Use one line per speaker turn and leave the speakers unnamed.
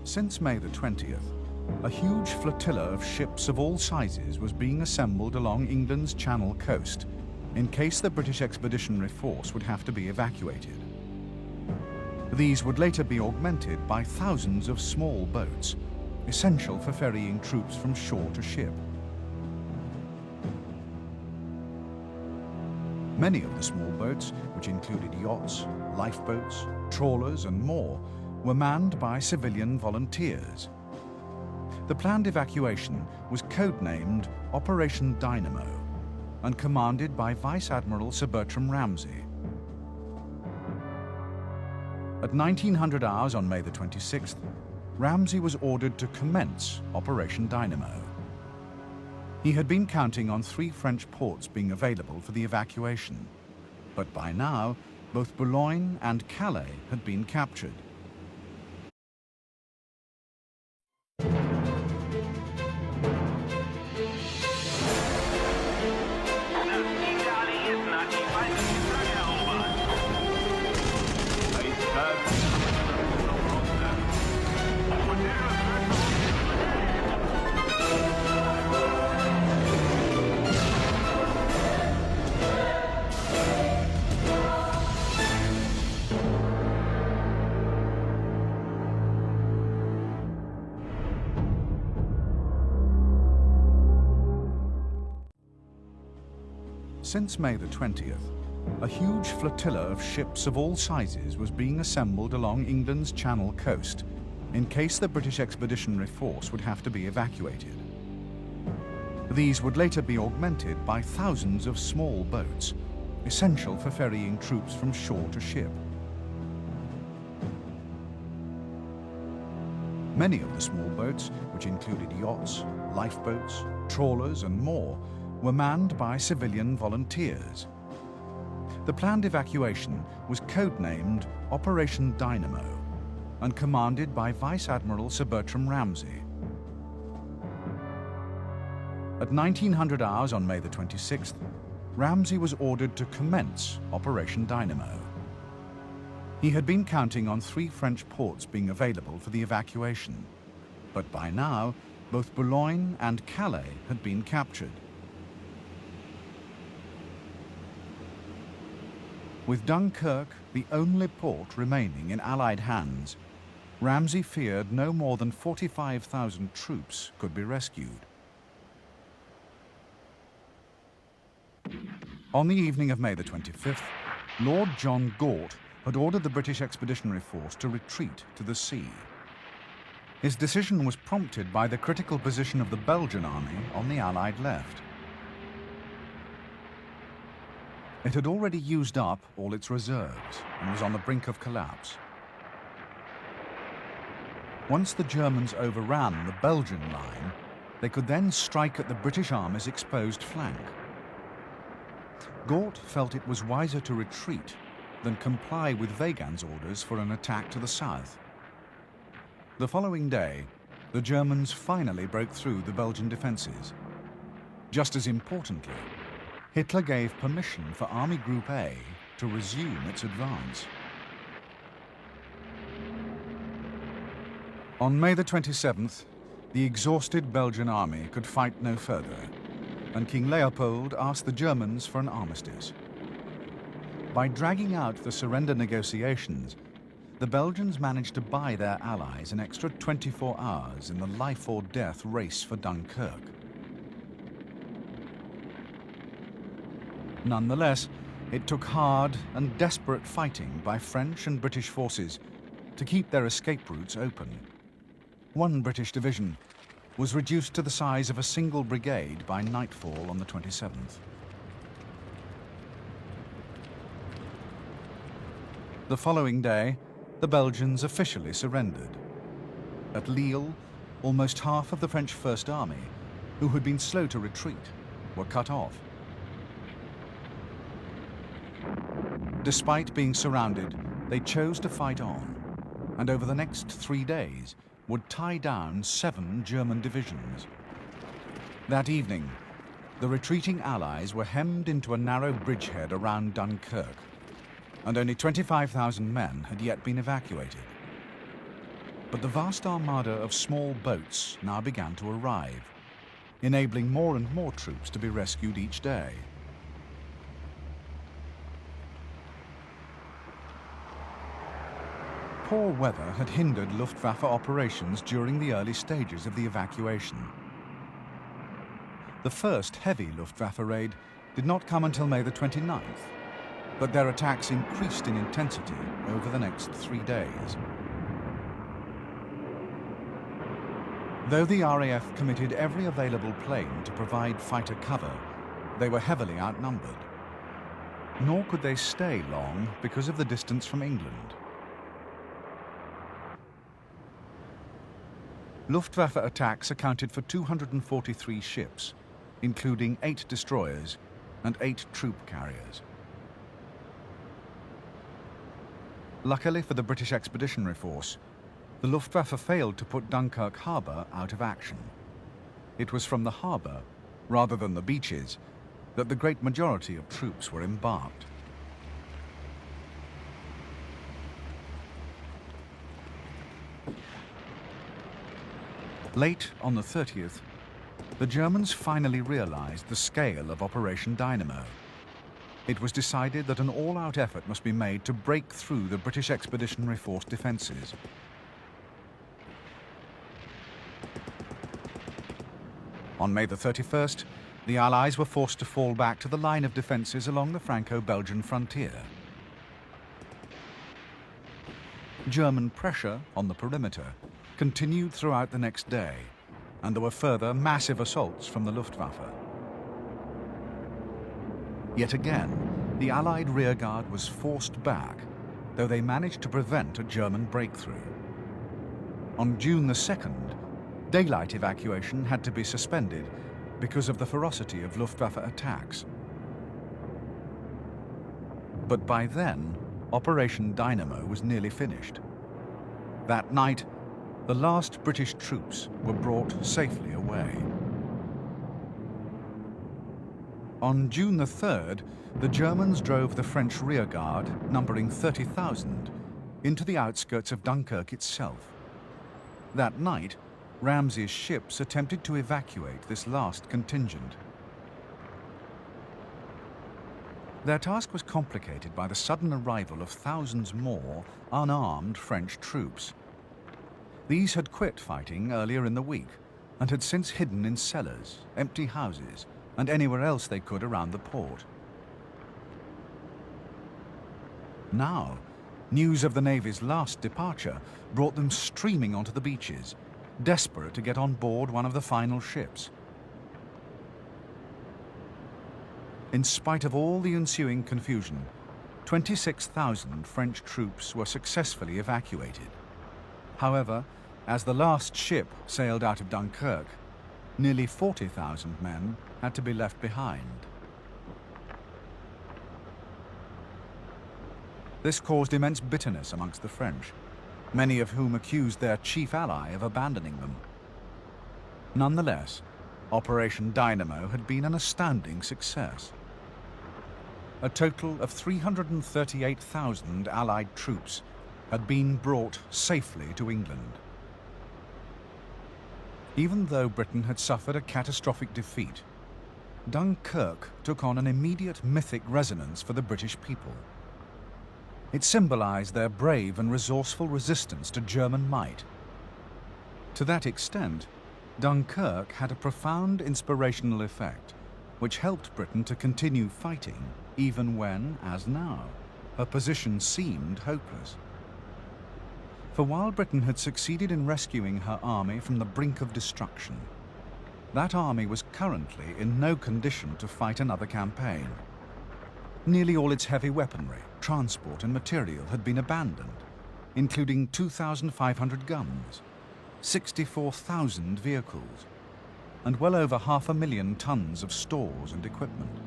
Since May the 20th, a huge flotilla of ships of all sizes was being assembled along England's Channel coast in case the British Expeditionary Force would have to be evacuated. These would later be augmented by thousands of small boats, essential for ferrying troops from shore to ship. Many of the small boats, which included yachts, lifeboats, trawlers and more, were manned by civilian volunteers. The planned evacuation was codenamed Operation Dynamo and commanded by Vice Admiral Sir Bertram Ramsay. At 1900 hours on May the 26th, Ramsay was ordered to commence Operation Dynamo. He had been counting on 3 French ports being available for the evacuation, but by now, both Boulogne and Calais had been captured. Since May the 20th, a huge flotilla of ships of all sizes was being assembled along England's Channel coast in case the British Expeditionary Force would have to be evacuated. These would later be augmented by thousands of small boats, essential for ferrying troops from shore to ship. Many of the small boats, which included yachts, lifeboats, trawlers and more, were manned by civilian volunteers. The planned evacuation was codenamed Operation Dynamo and commanded by Vice Admiral Sir Bertram Ramsay. At 1900 hours on May the 26th, Ramsay was ordered to commence Operation Dynamo. He had been counting on 3 French ports being available for the evacuation, but by now, both Boulogne and Calais had been captured. With Dunkirk the only port remaining in Allied hands, Ramsay feared no more than 45,000 troops could be rescued. On the evening of May the 25th, Lord John Gort had ordered the British Expeditionary Force to retreat to the sea. His decision was prompted by the critical position of the Belgian army on the Allied left. It had already used up all its reserves and was on the brink of collapse. Once the Germans overran the Belgian line, they could then strike at the British Army's exposed flank. Gort felt it was wiser to retreat than comply with Weygand's orders for an attack to the south. The following day, the Germans finally broke through the Belgian defences. Just as importantly, Hitler gave permission for Army Group A to resume its advance. On May the 27th, the exhausted Belgian army could fight no further, and King Leopold asked the Germans for an armistice. By dragging out the surrender negotiations, the Belgians managed to buy their allies an extra 24 hours in the life-or-death race for Dunkirk. Nonetheless, it took hard and desperate fighting by French and British forces to keep their escape routes open. One British division was reduced to the size of a single brigade by nightfall on the 27th. The following day, the Belgians officially surrendered. At Lille, almost half of the French First Army, who had been slow to retreat, were cut off. Despite being surrounded, they chose to fight on, and over the next 3 days would tie down 7 German divisions. That evening, the retreating Allies were hemmed into a narrow bridgehead around Dunkirk, and only 25,000 men had yet been evacuated. but the vast armada of small boats now began to arrive, enabling more and more troops to be rescued each day. Poor weather had hindered Luftwaffe operations during the early stages of the evacuation. The first heavy Luftwaffe raid did not come until May the 29th, but their attacks increased in intensity over the next 3 days. Though the RAF committed every available plane to provide fighter cover, they were heavily outnumbered. Nor could they stay long because of the distance from England. Luftwaffe attacks accounted for 243 ships, including 8 destroyers and 8 troop carriers. Luckily for the British Expeditionary Force, the Luftwaffe failed to put Dunkirk harbour out of action. It was from the harbour, rather than the beaches, that the great majority of troops were embarked. Late on the 30th, the Germans finally realized the scale of Operation Dynamo. It was decided that an all-out effort must be made to break through the British Expeditionary Force defences. On May the 31st, the Allies were forced to fall back to the line of defences along the Franco-Belgian frontier. German pressure on the perimeter continued throughout the next day, and there were further massive assaults from the Luftwaffe. Yet again, the Allied rearguard was forced back, though they managed to prevent a German breakthrough. On June the 2nd, daylight evacuation had to be suspended because of the ferocity of Luftwaffe attacks. But by then, Operation Dynamo was nearly finished. That night, the last British troops were brought safely away. On June the 3rd, the Germans drove the French rearguard, numbering 30,000, into the outskirts of Dunkirk itself. That night, Ramsay's ships attempted to evacuate this last contingent. Their task was complicated by the sudden arrival of thousands more unarmed French troops. These had quit fighting earlier in the week and had since hidden in cellars, empty houses, and anywhere else they could around the port. Now, news of the Navy's last departure brought them streaming onto the beaches, desperate to get on board one of the final ships. In spite of all the ensuing confusion, 26,000 French troops were successfully evacuated. However, as the last ship sailed out of Dunkirk, nearly 40,000 men had to be left behind. This caused immense bitterness amongst the French, many of whom accused their chief ally of abandoning them. Nonetheless, Operation Dynamo had been an astounding success. A total of 338,000 Allied troops had been brought safely to England. Even though Britain had suffered a catastrophic defeat, Dunkirk took on an immediate mythic resonance for the British people. It symbolized their brave and resourceful resistance to German might. To that extent, Dunkirk had a profound inspirational effect, which helped Britain to continue fighting even when, as now, her position seemed hopeless. For while Britain had succeeded in rescuing her army from the brink of destruction, that army was currently in no condition to fight another campaign. Nearly all its heavy weaponry, transport and material had been abandoned, including 2,500 guns, 64,000 vehicles, and well over 500,000 tons of stores and equipment.